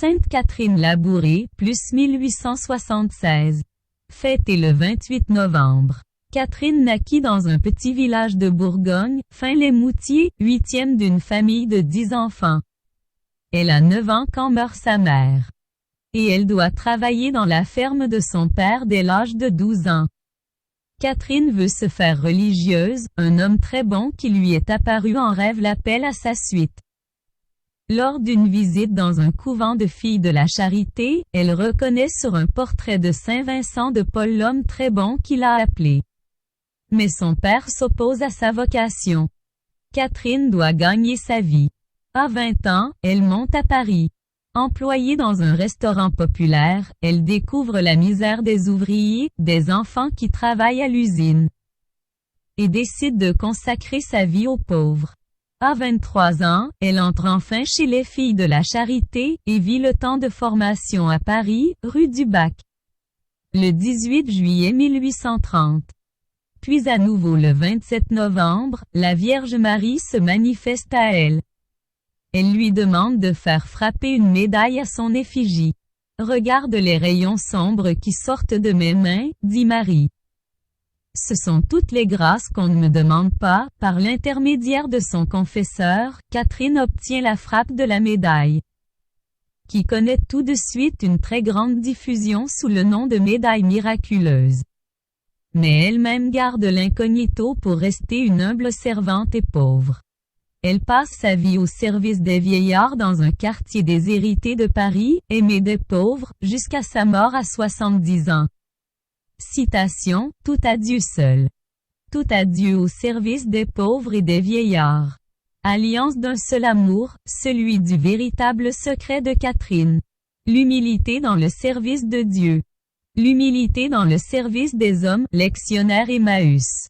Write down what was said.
Sainte Catherine Labouré, plus 1876. Fêtée le 28 novembre. Catherine naquit dans un petit village de Bourgogne, Fin-les-Moutiers, 8e d'une famille de 10 enfants. Elle a 9 ans quand meurt sa mère. Et elle doit travailler dans la ferme de son père dès l'âge de 12 ans. Catherine veut se faire religieuse, un homme très bon qui lui est apparu en rêve l'appelle à sa suite. Lors d'une visite dans un couvent de filles de la Charité, elle reconnaît sur un portrait de Saint Vincent de Paul l'homme très bon qui l'a appelé. Mais son père s'oppose à sa vocation. Catherine doit gagner sa vie. À 20 ans, elle monte à Paris. Employée dans un restaurant populaire, elle découvre la misère des ouvriers, des enfants qui travaillent à l'usine. Et décide de consacrer sa vie aux pauvres. À 23 ans, elle entre enfin chez les filles de la Charité, et vit le temps de formation à Paris, rue du Bac. Le 18 juillet 1830. Puis à nouveau le 27 novembre, la Vierge Marie se manifeste à elle. Elle lui demande de faire frapper une médaille à son effigie. « Regarde les rayons sombres qui sortent de mes mains, dit Marie. Ce sont toutes les grâces qu'on ne me demande pas. » Par l'intermédiaire de son confesseur, Catherine obtient la frappe de la médaille, qui connaît tout de suite une très grande diffusion sous le nom de médaille miraculeuse. Mais elle-même garde l'incognito pour rester une humble servante et pauvre. Elle passe sa vie au service des vieillards dans un quartier déshérité de Paris, aimée des pauvres, jusqu'à sa mort à 70 ans. Citation, tout à Dieu seul. Tout à Dieu au service des pauvres et des vieillards. Alliance d'un seul amour, celui du véritable secret de Catherine. L'humilité dans le service de Dieu. L'humilité dans le service des hommes, lectionnaire Emmaüs.